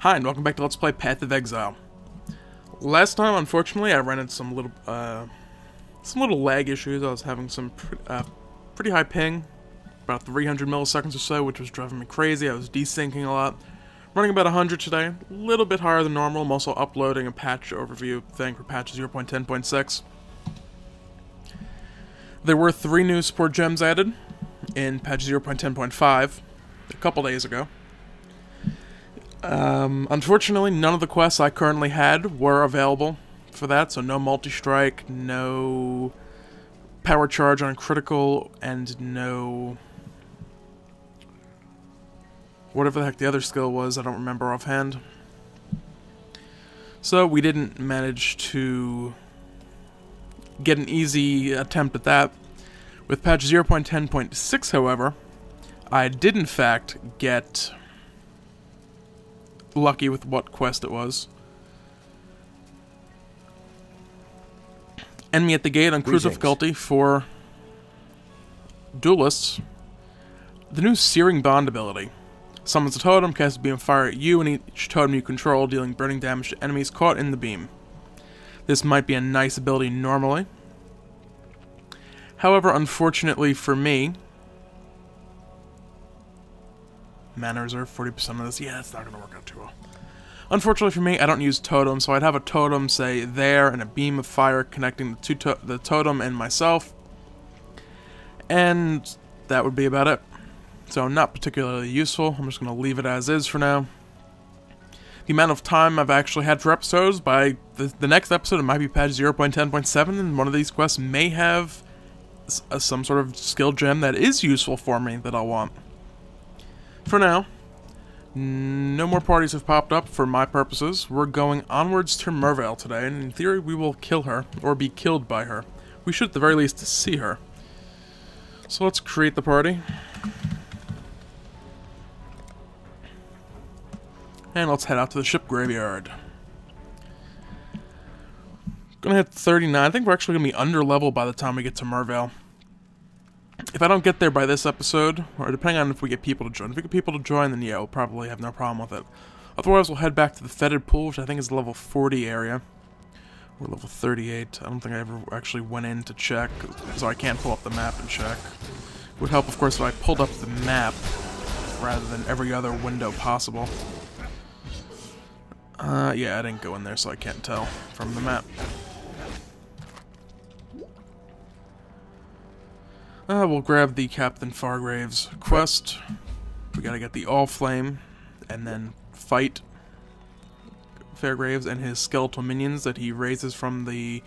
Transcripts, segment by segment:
Hi, and welcome back to Let's Play Path of Exile. Last time, unfortunately, I ran into some little lag issues. I was having some pretty high ping, about 300 milliseconds or so, which was driving me crazy. I was desyncing a lot. Running about 100 today, a little bit higher than normal. I'm also uploading a patch overview thing for patch 0.10.6. There were 3 new support gems added in patch 0.10.5 a couple days ago. Unfortunately, none of the quests I currently had were available for that, so no multi-strike, no power charge on critical, and no... whatever the heck the other skill was, I don't remember offhand. So we didn't manage to get an easy attempt at that. With patch 0.10.6, however, I did in fact get lucky with what quest it was. Enemy at the gate on cruise difficulty for duelists. The new Searing Bond ability. Summons a totem, casts a beam of fire at you and each totem you control, dealing burning damage to enemies caught in the beam. This might be a nice ability normally. However, unfortunately for me... Mana reserve, 40% of this. Yeah, it's not going to work out too well. Unfortunately for me, I don't use totem, so I'd have a totem, say, there, and a beam of fire connecting the totem and myself. And that would be about it. So, not particularly useful. I'm just going to leave it as is for now. The amount of time I've actually had for episodes, by the next episode, it might be patch 0.10.7, and one of these quests may have some sort of skill gem that is useful for me that I'll want. For now, no more parties have popped up for my purposes. We're going onwards to Mervale today, and in theory we will kill her, or be killed by her. We should at the very least see her. So let's create the party. And let's head out to the ship graveyard. Gonna hit 39. I think we're actually gonna be under level by the time we get to Mervale. If I don't get there by this episode, or depending on if we get people to join. If we get people to join, then yeah, we'll probably have no problem with it. Otherwise, we'll head back to the Fetid Pool, which I think is the level 40 area. Or level 38. I don't think I ever actually went in to check, so I can't pull up the map and check. It would help, of course, if I pulled up the map, rather than every other window possible. Yeah, I didn't go in there, so I can't tell from the map. We'll grab the Captain Fargrave's quest. We gotta get the All Flame, and then fight Fargraves and his skeletal minions that he raises from the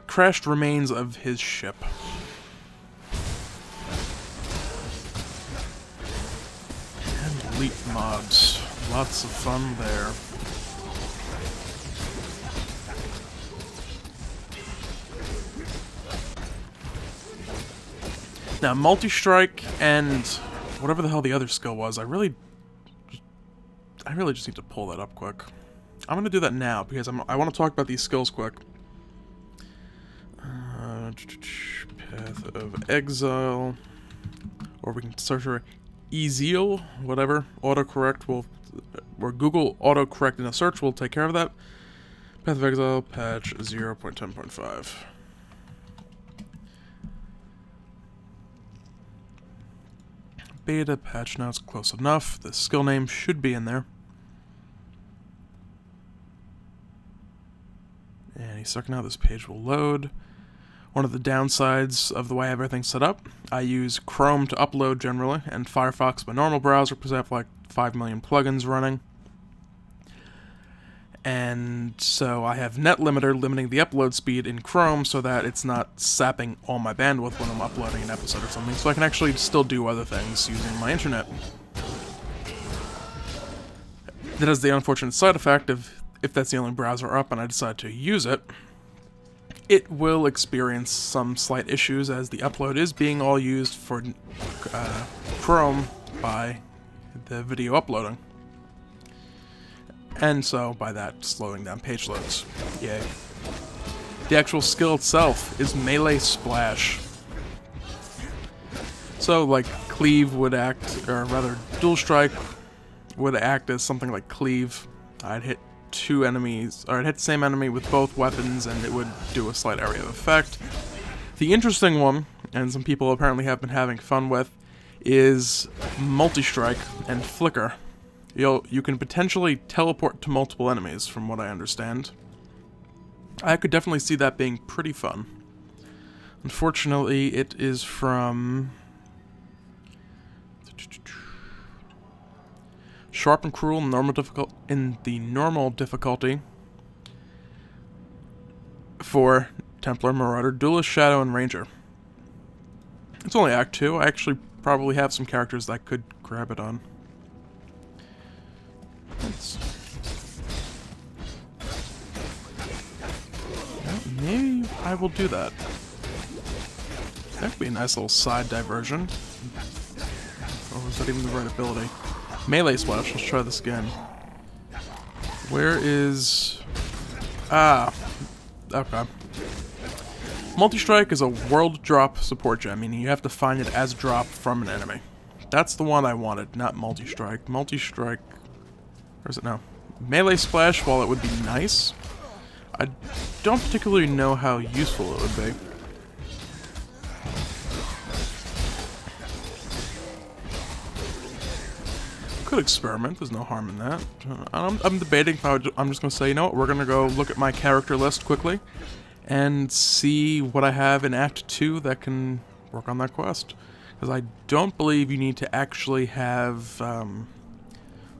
crashed remains of his ship. And elite mobs. Lots of fun there. Now, multi-strike and whatever the hell the other skill was, I really just need to pull that up quick. I'm going to do that now, because I want to talk about these skills quick. Path of Exile. Or we can search for Exile, whatever. Autocorrect will... or Google autocorrect in a search will take care of that. Path of Exile, patch 0.10.5. Beta patch notes close enough. The skill name should be in there. Any second now, this page will load. One of the downsides of the way I have everything set up, I use Chrome to upload generally, and Firefox, my normal browser, because I have like 5 million plugins running. And so I have net limiter limiting the upload speed in Chrome so that it's not sapping all my bandwidth when I'm uploading an episode or something, so I can actually still do other things using my internet. That has the unfortunate side effect of, if that's the only browser up and I decide to use it, it will experience some slight issues as the upload is being all used for Chrome by the video uploading. And so, by that, slowing down page loads. Yay. The actual skill itself is Melee Splash. So, like, Cleave would act, or rather, Dual Strike would act as something like cleave. I'd hit two enemies, or I'd hit the same enemy with both weapons, and it would do a slight area of effect. The interesting one, and some people apparently have been having fun with, is multi-strike and flicker. You can potentially teleport to multiple enemies, from what I understand. I could definitely see that being pretty fun. Unfortunately, it is from Sharp and Cruel in the normal difficulty for Templar, Marauder, Duelist, Shadow, and Ranger. It's only Act 2. I actually probably have some characters that could grab it on. Well, maybe I will do that. That could be a nice little side diversion. Or was that even the right ability? Melee Splash, let's try this again. Where is... Ah, okay. Multi-Strike is a world drop support gem, meaning you have to find it as drop from an enemy. That's the one I wanted, not Multi-Strike. Multi-Strike... Where is it now? Melee Splash, while it would be nice, I don't particularly know how useful it would be. Could experiment, there's no harm in that. I'm debating if I'm just going to say, you know what, we're going to go look at my character list quickly and see what I have in Act 2 that can work on that quest. Because I don't believe you need to actually have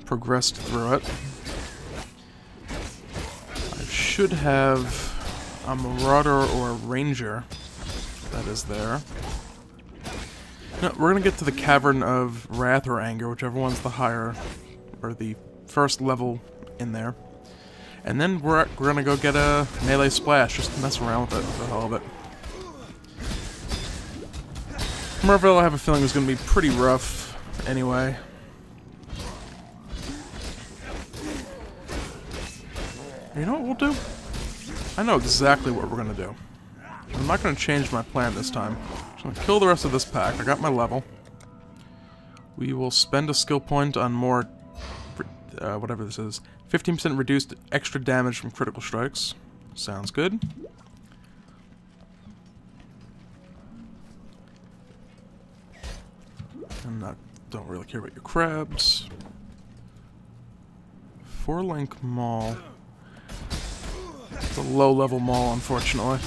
progressed through it. I should have a Marauder or a Ranger that is there. No, we're gonna get to the Cavern of Wrath or Anger, whichever one's the higher, or the first level in there. And then we're gonna go get a Melee Splash, just to mess around with it for the hell of it. Merville, I have a feeling, is gonna be pretty rough anyway. You know what we'll do? I know exactly what we're gonna do. I'm not gonna change my plan this time. I'm gonna kill the rest of this pack. I got my level. We will spend a skill point on more, whatever this is. 15% reduced extra damage from critical strikes. Sounds good. Don't really care about your crabs. 4-link Maul. It's a low-level Maul, unfortunately.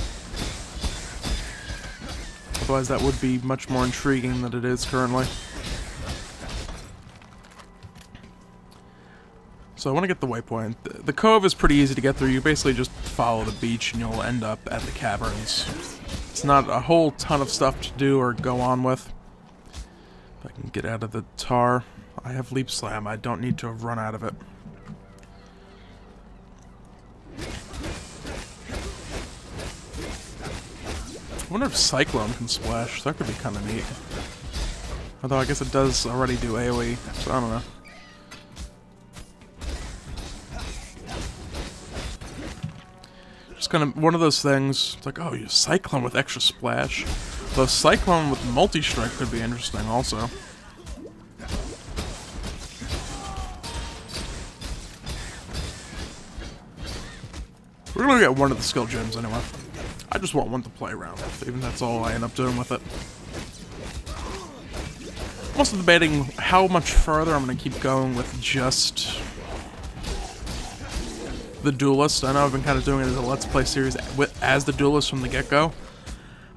Otherwise, that would be much more intriguing than it is currently. So I want to get the waypoint. The cove is pretty easy to get through. You basically just follow the beach and you'll end up at the caverns. It's not a whole ton of stuff to do or go on with. If I can get out of the tar. I have Leap Slam. I don't need to run out of it. I wonder if Cyclone can splash. That could be kind of neat. Although I guess it does already do AoE, so I don't know. Just kind of one of those things. It's like, oh, you Cyclone with extra splash. Though Cyclone with multi-strike could be interesting also. We're gonna get one of the skill gems anyway. I just want one to play around with, even that's all I end up doing with it. I'm also debating how much further I'm going to keep going with just the Duelist. I know I've been kind of doing it as a Let's Play series as the Duelist from the get-go.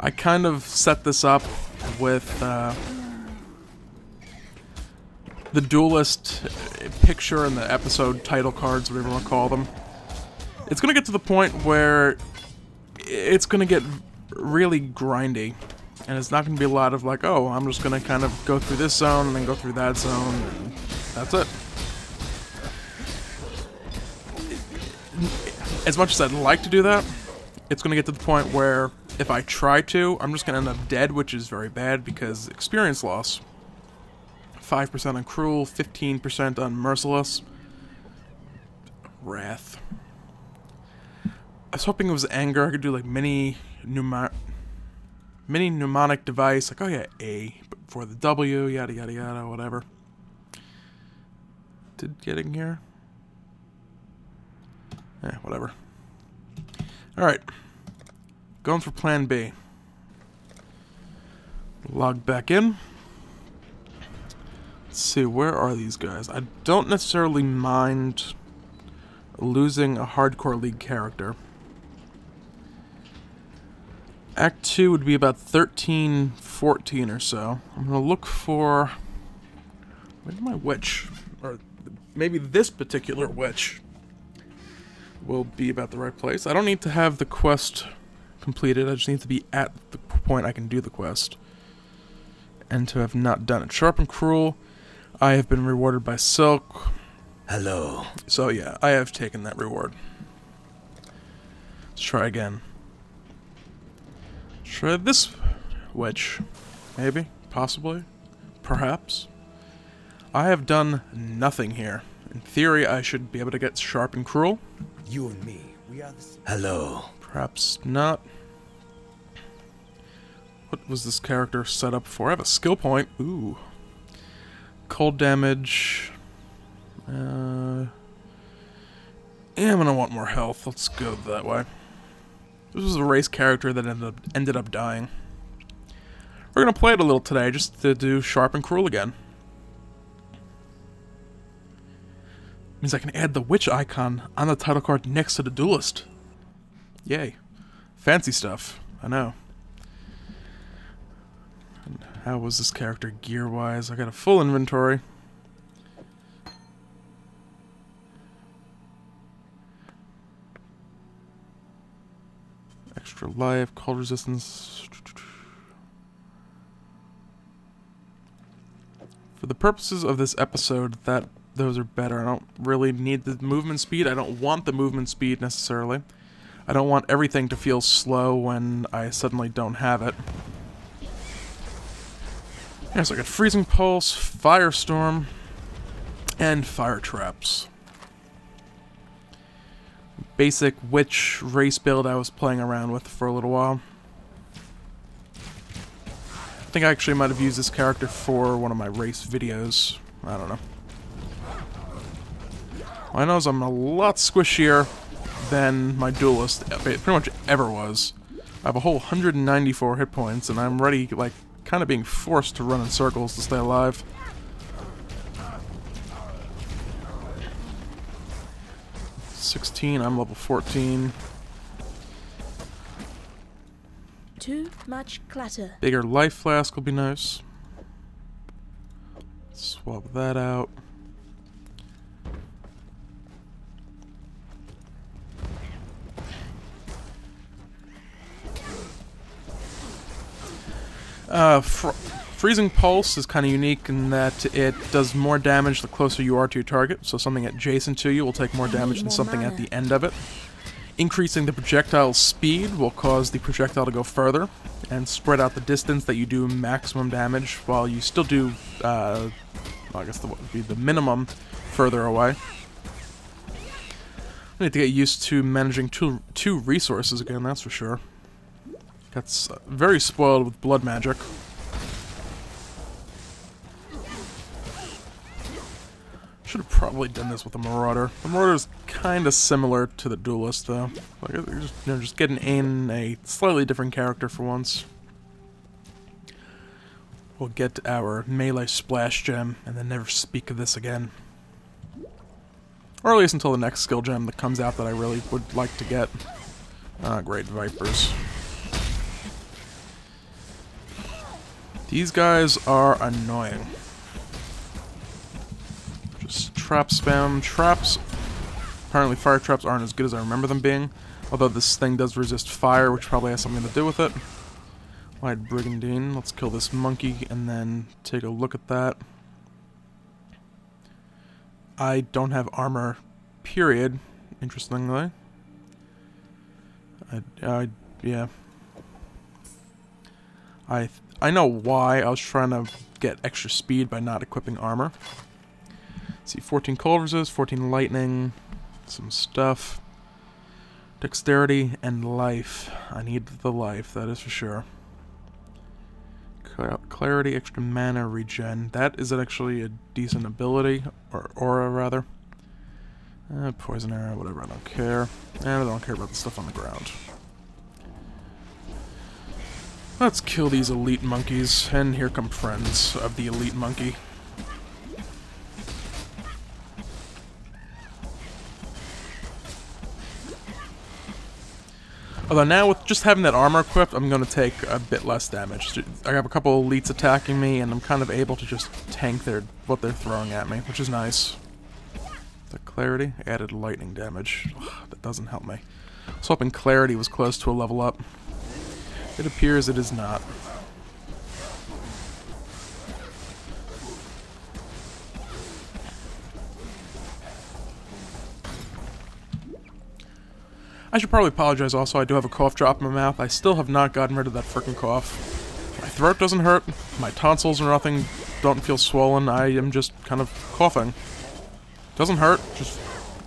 I kind of set this up with the Duelist picture and the episode title cards, whatever you want to call them. It's going to get to the point where it's going to get really grindy, and it's not going to be a lot of like, oh, I'm just going to kind of go through this zone and then go through that zone, and that's it. As much as I'd like to do that, it's going to get to the point where if I try to, I'm just going to end up dead, which is very bad because experience loss. 5% on Cruel, 15% on Merciless. Wrath. I was hoping it was Anger. I could do like mini mnemonic device, like, oh yeah, A for the W, yada yada yada, whatever. expected getting here. Whatever. Alright. Going for plan B. Log back in. Let's see, where are these guys? I don't necessarily mind losing a hardcore league character. Act 2 would be about 13, 14 or so. I'm going to look for... Where's my witch? Or maybe this particular witch will be about the right place. I don't need to have the quest completed. I just need to be at the point I can do the quest. And to have not done it. Sharp and Cruel, I have been rewarded by Silk. Hello. So yeah, I have taken that reward. Let's try again. Try this witch. Maybe. Possibly. Perhaps. I have done nothing here. In theory, I should be able to get Sharp and Cruel. You and me, we are the same. Hello. Perhaps not. What was this character set up for? I have a skill point. Ooh. Cold damage. Yeah, I'm gonna want more health. Let's go that way. This was a race character that ended up dying. We're gonna play it a little today, just to do Sharp and Cruel again. Means I can add the witch icon on the title card next to the duelist. Yay. Fancy stuff. I know. And how was this character gear-wise? I got a full inventory. Extra life, cold resistance. For the purposes of this episode, those are better. I don't really need the movement speed. I don't want the movement speed necessarily. I don't want everything to feel slow when I suddenly don't have it. Yeah, so I got Freezing Pulse, Firestorm, and Fire Traps. Basic witch race build I was playing around with for a little while. I think I actually might have used this character for one of my race videos. I don't know. All I know is I'm a lot squishier than my duelist pretty much ever was. I have a whole 194 hit points, and I'm ready, like, kind of being forced to run in circles to stay alive. I'm level 14. Too much clutter. Bigger life flask will be nice. Swap that out. Freezing Pulse is kind of unique in that it does more damage the closer you are to your target, so something adjacent to you will take more damage than something at the end of it. Increasing the projectile's speed will cause the projectile to go further and spread out the distance that you do maximum damage while you still do, well, I guess what would be the minimum further away. I need to get used to managing two resources again, that's for sure. That's very spoiled with blood magic. Should have probably done this with the Marauder. The Marauder is kind of similar to the Duelist, though. Like, you're just getting in a slightly different character for once. We'll get our melee splash gem, and then never speak of this again. Or at least until the next skill gem that comes out that I really would like to get. Ah, great Vipers. These guys are annoying. Just trap spam. Traps. Apparently fire traps aren't as good as I remember them being. Although this thing does resist fire, which probably has something to do with it. White Brigandine. Let's kill this monkey and then take a look at that. I don't have armor, period, interestingly. Yeah. I know why. I was trying to get extra speed by not equipping armor. Let's see, 14 cold resist, 14 lightning, some stuff. Dexterity and life. I need the life, that is for sure. Clarity, extra mana, regen. That is actually a decent ability, or aura rather. Poison arrow, whatever, I don't care. And I don't care about the stuff on the ground. Let's kill these elite monkeys, and here come friends of the elite monkey. Although now, with just having that armor equipped, I'm going to take a bit less damage. I have a couple of elites attacking me, and I'm kind of able to just tank what they're throwing at me, which is nice. The clarity? Added lightning damage. Ugh, that doesn't help me. I was hoping clarity was close to a level up. It appears it is not. I should probably apologize also, I do have a cough drop in my mouth. I still have not gotten rid of that frickin' cough. My throat doesn't hurt, my tonsils or nothing don't feel swollen, I am just kind of coughing. Doesn't hurt, just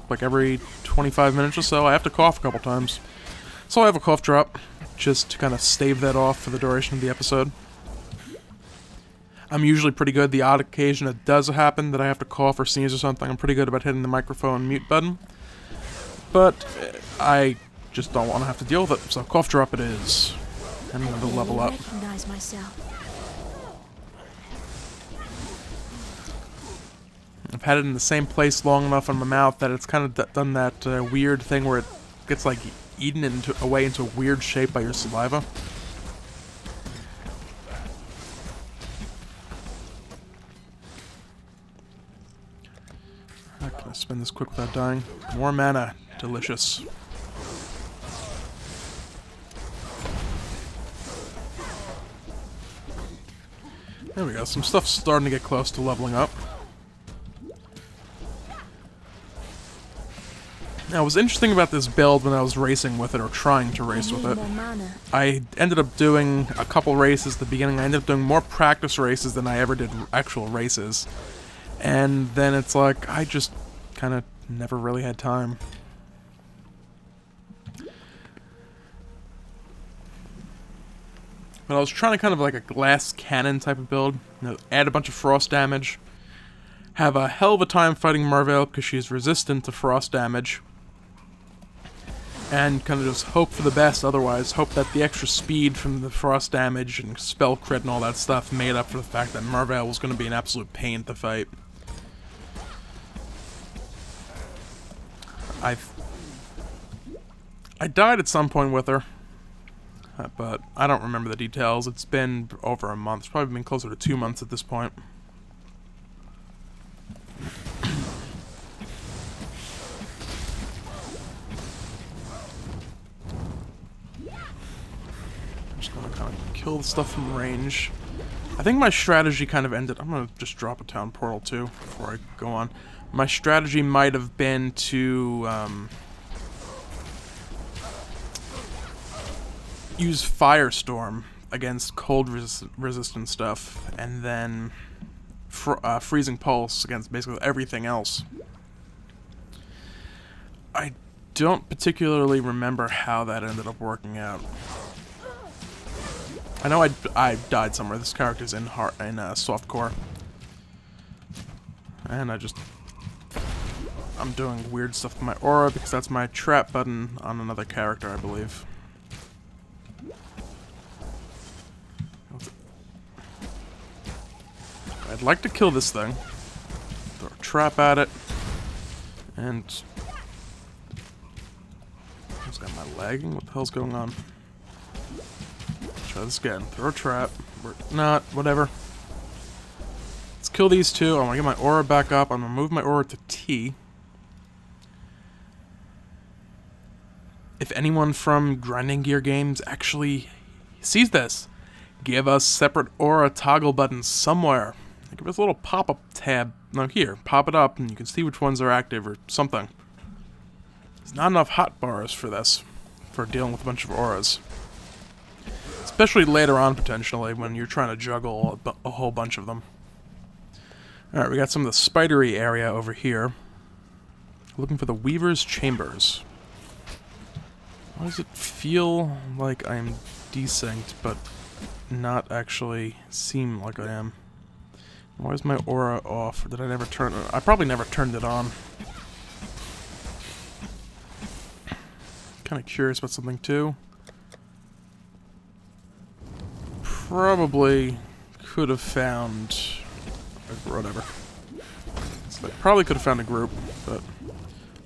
like every 25 minutes or so I have to cough a couple times. So I have a cough drop, just to kind of stave that off for the duration of the episode. I'm usually pretty good. The odd occasion it does happen that I have to cough or sneeze or something, I'm pretty good about hitting the microphone mute button. But I just don't want to have to deal with it, so cough drop it is. And I'm going to level up. Recognize myself. I've had it in the same place long enough in my mouth that it's kind of done that weird thing where it gets like eaten away into a weird shape by your saliva. How can I spend this quick without dying? More mana. Delicious. There we go. Some stuff's starting to get close to leveling up. Now, what was interesting about this build when I was racing with it, or trying to race with it, I ended up doing a couple races at the beginning. I ended up doing more practice races than I ever did actual races. And then it's like, I just kind of never really had time. But I was trying to kind of like a glass cannon type of build, you know, add a bunch of frost damage, have a hell of a time fighting Merveil because she's resistant to frost damage, and kind of just hope for the best otherwise, hope that the extra speed from the frost damage and spell crit and all that stuff made up for the fact that Merveil was going to be an absolute pain to fight. I died at some point with her. But I don't remember the details. It's been over a month. It's probably been closer to 2 months at this point. I'm just gonna kind of kill the stuff from range. I think my strategy kind of ended. I'm gonna just drop a town portal too before I go on. My strategy might have been to use Firestorm against cold resistant stuff, and then Freezing Pulse against basically everything else. I don't particularly remember how that ended up working out. I know I died somewhere. This character's in softcore, and I'm doing weird stuff with my aura because that's my trap button on another character, I believe. I'd like to kill this thing. Throw a trap at it. And... What's got my lagging? What the hell's going on? Try this again. Throw a trap. Or not. Whatever. Let's kill these two. I want to get my aura back up. I'm going to move my aura to T. If anyone from Grinding Gear Games actually sees this, give us separate aura toggle buttons somewhere. Give us a little pop-up tab. No, here, pop it up, and you can see which ones are active or something. There's not enough hotbars for this, for dealing with a bunch of auras. Especially later on, potentially, when you're trying to juggle a whole bunch of them. Alright, we got some of the spidery area over here. Looking for the Weaver's Chambers. Why does it feel like I'm desynced, but not actually seem like I am. Why is my aura off? Or did I never turn it? I probably never turned it on. Kind of curious about something too. Probably could have found whatever. So I probably could have found a group, but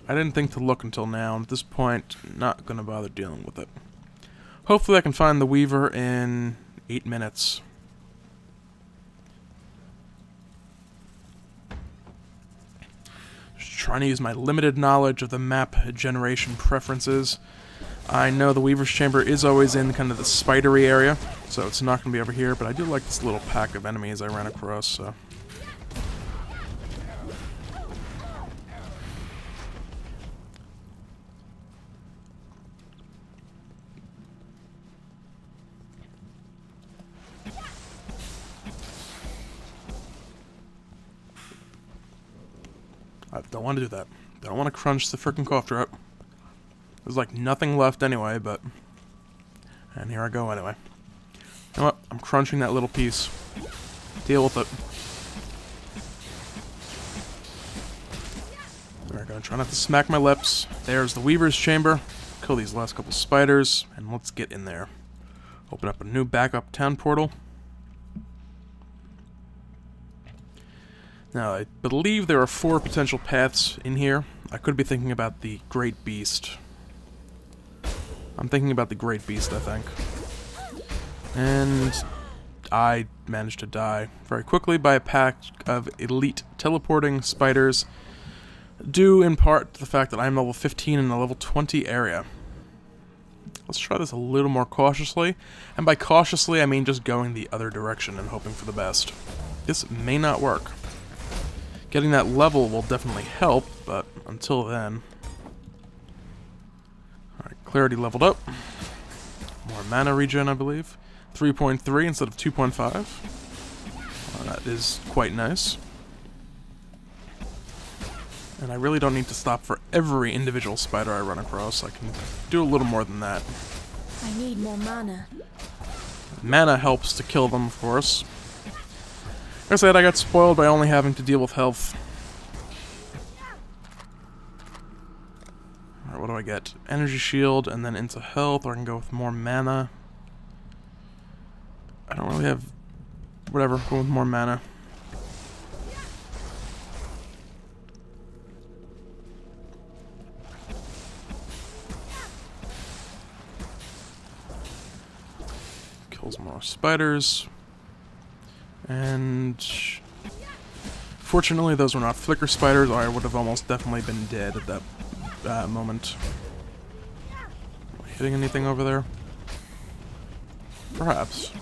I didn't think to look until now. At this point, not gonna bother dealing with it. Hopefully, I can find the Weaver in 8 minutes. Just trying to use my limited knowledge of the map generation preferences. I know the Weaver's Chamber is always in kind of the spidery area, so it's not going to be over here, but I do like this little pack of enemies I ran across, so... I don't want to do that. Don't want to crunch the frickin' cough drop. There's like nothing left anyway, but... And here I go anyway. You know what? I'm crunching that little piece. Deal with it. Alright, gonna try not to smack my lips. There's the Weaver's Chamber. Kill these last couple spiders, and let's get in there. Open up a new backup town portal. Now, I believe there are 4 potential paths in here. I could be thinking about the Great Beast. I'm thinking about the Great Beast, I think. And I managed to die very quickly by a pack of elite teleporting spiders, due in part to the fact that I'm level 15 in a level 20 area. Let's try this a little more cautiously, and by cautiously I mean just going the other direction and hoping for the best. This may not work. Getting that level will definitely help, but until then... Alright, clarity leveled up. More mana regen, I believe. 3.3 instead of 2.5. That is quite nice. And I really don't need to stop for every individual spider I run across. I can do a little more than that. I need more mana. Mana helps to kill them, of course. Like I said, I got spoiled by only having to deal with health. Alright, what do I get? Energy shield, and then into health, or I can go with more mana. I don't really have... Whatever, go with more mana. Kills more spiders. And... Fortunately, those were not flicker spiders, or I would have almost definitely been dead at that moment. Am I hitting anything over there? Perhaps.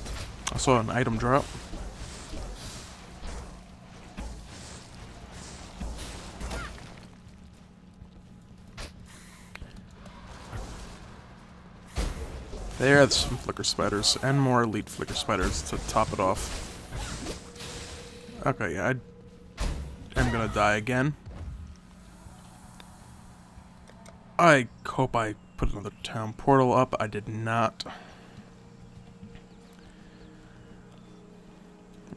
I saw an item drop. There's some flicker spiders, and more elite flicker spiders to top it off. Okay, yeah, I'm gonna die again. I hope I put another town portal up. I did not.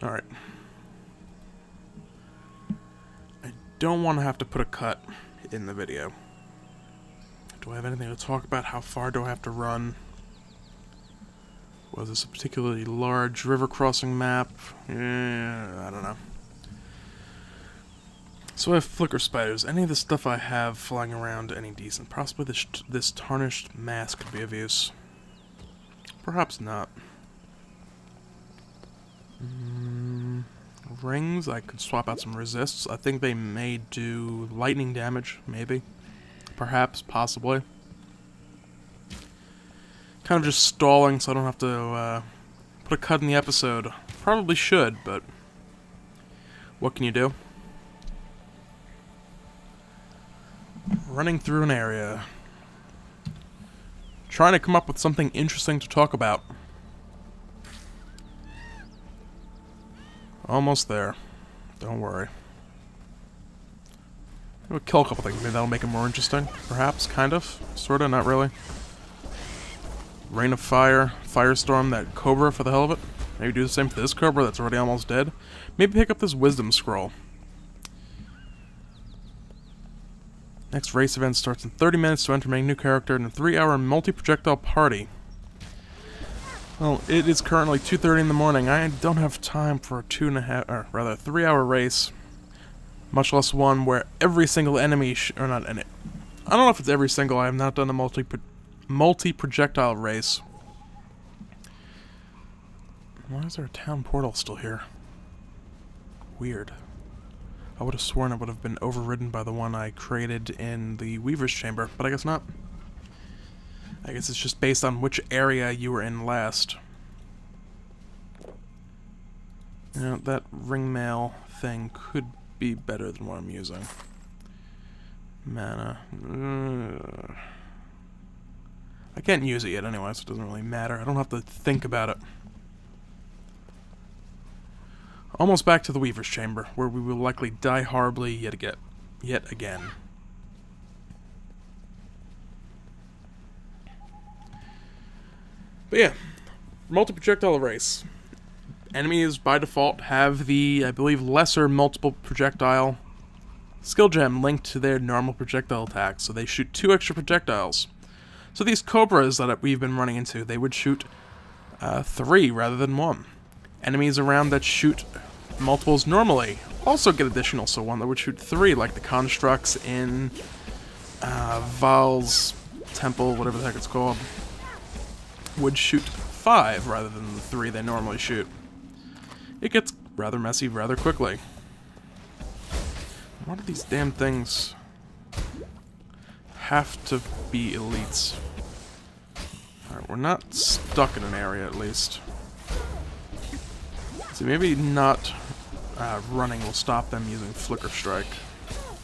Alright. I don't want to have to put a cut in the video. Do I have anything to talk about? How far do I have to run? Was this a particularly large river crossing map? I don't know. So I have flicker spiders. Any of the stuff I have flying around any decent? Possibly this tarnished mask could be of use. Perhaps not. Rings, I could swap out some resists. I think they may do lightning damage, maybe. Perhaps, possibly. Kind of just stalling so I don't have to put a cut in the episode. Probably should, but what can you do? Running through an area. Trying to come up with something interesting to talk about. Almost there. Don't worry. We'll kill a couple things. Maybe that'll make it more interesting. Perhaps, kind of. Sorta, not really. Rain of Fire, Firestorm, that Cobra for the hell of it. Maybe do the same for this Cobra that's already almost dead. Maybe pick up this Wisdom Scroll. Next race event starts in 30 minutes to enter main new character in a 3-hour multi-projectile party. Well, it is currently 2:30 in the morning. I don't have time for a 3-hour race. Much less one where every single enemy, or not any. I don't know if it's every single. I have not done a multi-projectile race. Why is there a town portal still here? Weird. I would have sworn it would have been overridden by the one I created in the Weaver's Chamber, but I guess not. I guess it's just based on which area you were in last. You know, that ringmail thing could be better than what I'm using. Mana. I can't use it yet anyway, so it doesn't really matter. I don't have to think about it. Almost back to the Weaver's Chamber, where we will likely die horribly yet again. But yeah, multi-projectile race. Enemies, by default, have the, I believe, lesser multiple projectile skill gem linked to their normal projectile attack, so they shoot 2 extra projectiles. So these Cobras that we've been running into, they would shoot 3 rather than 1. Enemies around that shoot multiples normally also get additional, so one that would shoot 3, like the constructs in Val's Temple, whatever the heck it's called, would shoot 5 rather than the 3 they normally shoot. It gets rather messy rather quickly. What do these damn things have to be elites? Alright, we're not stuck in an area at least. So maybe not running will stop them using Flicker Strike.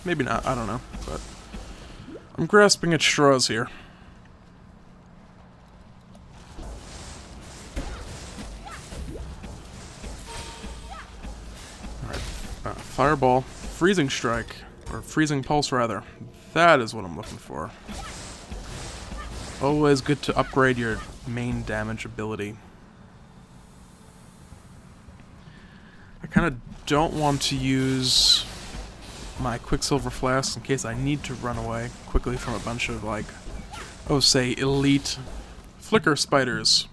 Maybe not, I don't know, but I'm grasping at straws here. Alright, Fireball, Freezing Strike, or Freezing Pulse rather. That is what I'm looking for. Always good to upgrade your main damage ability. I kind of don't want to use my Quicksilver Flask in case I need to run away quickly from a bunch of, like, oh, say, elite Flicker Spiders.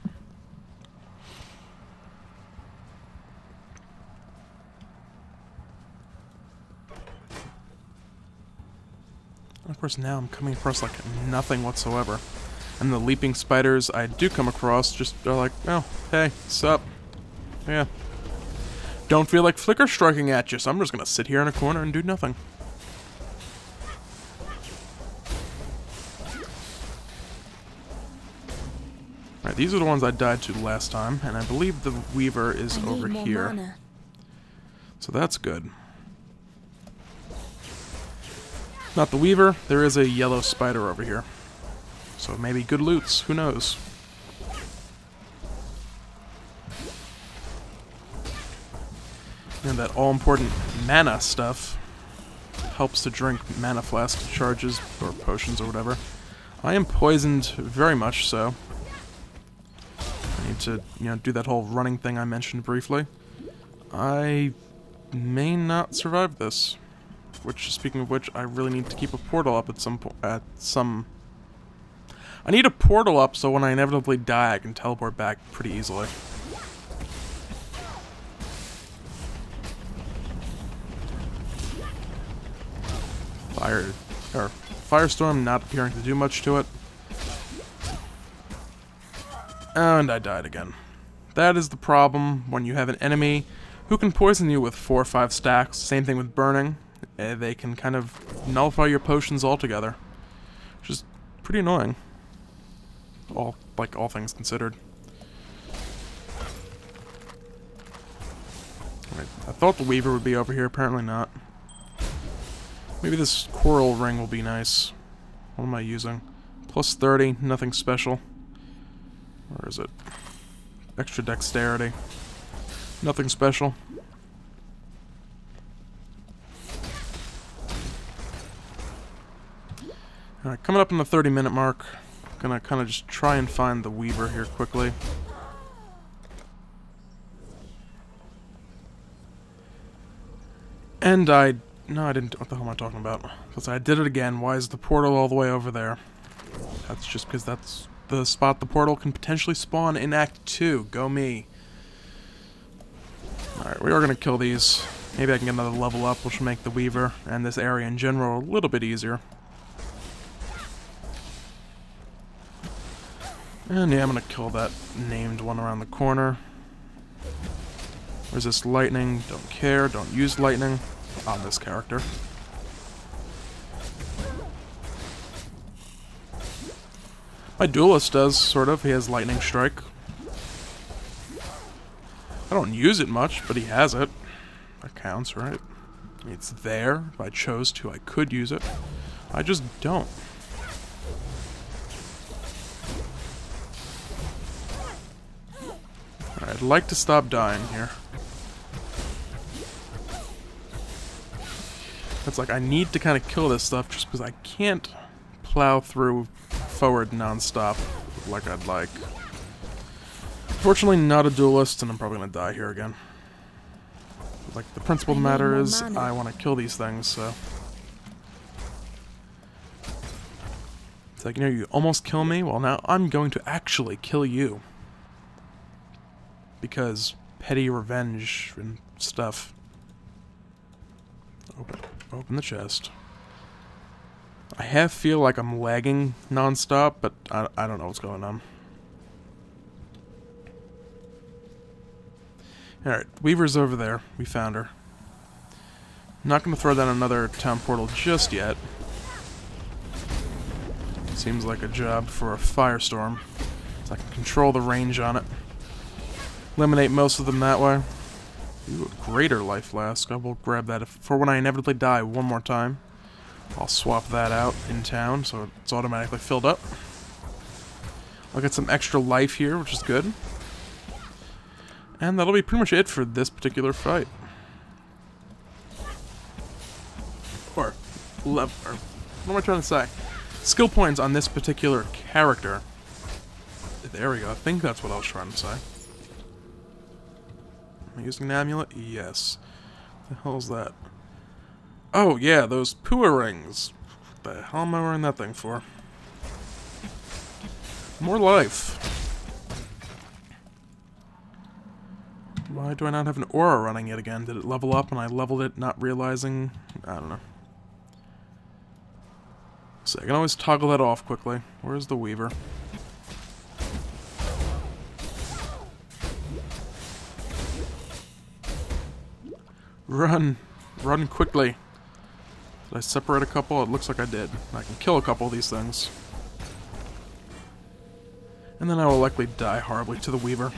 And of course, now I'm coming across, like, nothing whatsoever. And the leaping spiders I do come across just are like, oh, hey, sup? Yeah. Don't feel like Flicker striking at you, so I'm just gonna sit here in a corner and do nothing. Alright, these are the ones I died to last time, and I believe the Weaver is over here. Mana. So that's good. Not the Weaver, there is a yellow spider over here. So maybe good loots, who knows? And that all-important mana stuff helps to drink mana flask charges, or potions, or whatever. I am poisoned very much so. I need to, do that whole running thing I mentioned briefly. I may not survive this. Which, speaking of which, I really need to keep a portal up at some point. I need a portal up so when I inevitably die, I can teleport back pretty easily. Firestorm not appearing to do much to it. And I died again. That is the problem when you have an enemy who can poison you with 4 or 5 stacks. Same thing with burning. They can kind of nullify your potions altogether. Which is pretty annoying. All things considered. Right, I thought the Weaver would be over here, apparently not. Maybe this coral ring will be nice. What am I using? Plus 30, nothing special. Where is it? Extra dexterity. Nothing special. Alright, coming up on the 30-minute mark. Gonna kind of just try and find the Weaver here quickly. And no, I didn't. What the hell am I talking about? Because I did it again. Why is the portal all the way over there? That's just because that's the spot the portal can potentially spawn in Act 2. Go me. Alright, we are going to kill these. Maybe I can get another level up, which will make the Weaver and this area in general a little bit easier. And yeah, I'm going to kill that named one around the corner. Resist lightning. Don't care. Don't use lightning on this character. My duelist does, sort of. He has lightning strike. I don't use it much, but he has it. That counts, right? It's there. If I chose to, I could use it. I just don't. Alright, I'd like to stop dying here. It's like I need to kind of kill this stuff just because I can't plow through forward non-stop like I'd like. Fortunately, not a duelist, and I'm probably going to die here again. Like, the principle of the matter is, I want to kill these things, so... It's like, you know, you almost kill me? Well, now I'm going to actually kill you. Because petty revenge and stuff. Open the chest. I feel like I'm lagging non-stop, but I don't know what's going on. Alright, Weaver's over there. We found her. I'm not going to throw down another town portal just yet. Seems like a job for a firestorm. So I can control the range on it. Eliminate most of them that way. Ooh, a greater life flask. I will grab that for when I inevitably die one more time. I'll swap that out in town so it's automatically filled up. I'll get some extra life here, which is good. And that'll be pretty much it for this particular fight. Or what am I trying to say? Skill points on this particular character. There we go. I think that's what I was trying to say. Am I using an amulet? Yes. What the hell is that? Oh, yeah, those Pua rings. What the hell am I wearing that thing for? More life. Why do I not have an aura running yet again? Did it level up and I leveled it not realizing? I don't know. So I can always toggle that off quickly. Where's the Weaver? Run! Run quickly! Did I separate a couple? It looks like I did. I can kill a couple of these things. And then I will likely die horribly to the Weaver.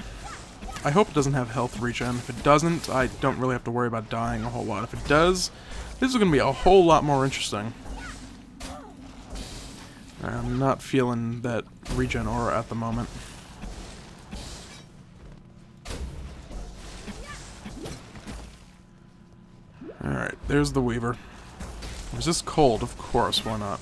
I hope it doesn't have health regen. If it doesn't, I don't really have to worry about dying a whole lot. If it does, this is going to be a whole lot more interesting. I'm not feeling that regen aura at the moment. Alright, there's the Weaver. Resist cold, of course, why not?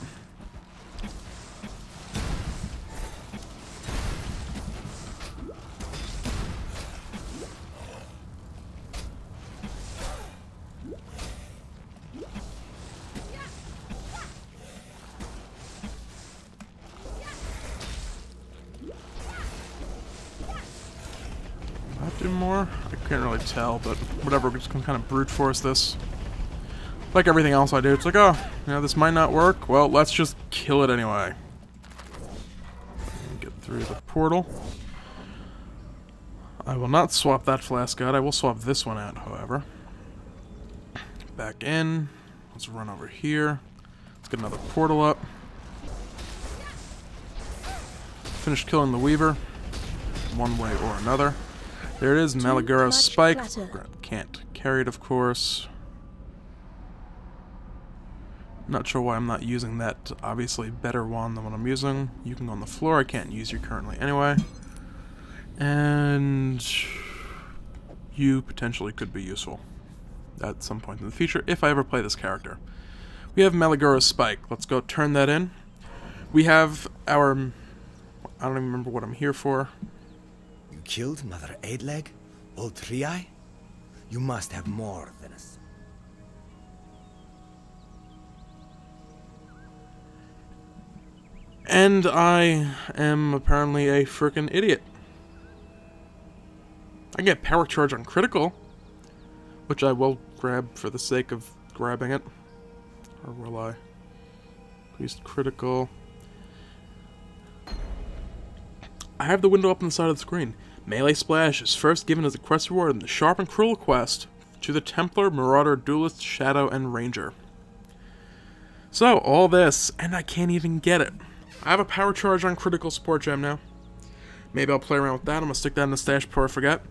Do more? I can't really tell, but whatever, we're just gonna kind of brute force this. Like everything else I do, it's like, oh, you know, this might not work. Well, let's just kill it anyway. Get through the portal. I will not swap that flask out. I will swap this one out, however. Back in. Let's run over here. Let's get another portal up. Finish killing the Weaver. One way or another. There it is, Malagura's Spike. Can't carry it, of course. Not sure why I'm not using that obviously better wand than what I'm using. You can go on the floor. I can't use you currently anyway. And you potentially could be useful at some point in the future if I ever play this character. We have Malagura's Spike. Let's go turn that in. We have our... I don't even remember what I'm here for. You killed Mother Eightleg? Old Three-Eye? You must have more than a... And I am apparently a frickin' idiot. I get power charge on critical, which I will grab for the sake of grabbing it. Or will I? Increased critical. I have the window up on the side of the screen. Melee Splash is first given as a quest reward in the Sharp and Cruel quest to the Templar, Marauder, Duelist, Shadow, and Ranger. So, all this, and I can't even get it. I have a power charge on critical support gem now. Maybe I'll play around with that. I'm going to stick that in the stash before I forget.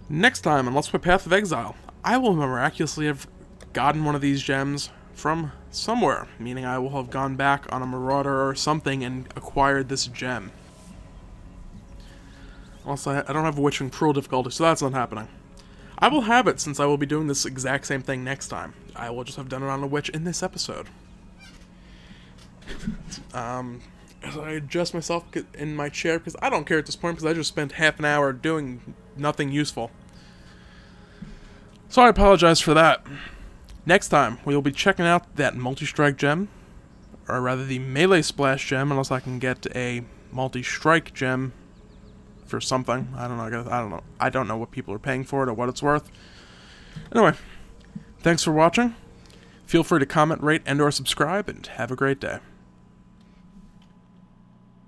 Next time, on Let's Play Path of Exile, I will miraculously have gotten one of these gems from somewhere. Meaning I will have gone back on a Marauder or something and acquired this gem. Also, I don't have a Witch and Cruel difficulty, so that's not happening. I will have it, since I will be doing this exact same thing next time. I will just have done it on a Witch in this episode. As I adjust myself in my chair, because I don't care at this point, because I just spent half an hour doing nothing useful. So I apologize for that. Next time, we will be checking out that multi-strike gem, or rather the melee splash gem, unless I can get a multi-strike gem for something. I don't know. I don't know what people are paying for it or what it's worth. Anyway, thanks for watching. Feel free to comment, rate, and/or subscribe, and have a great day.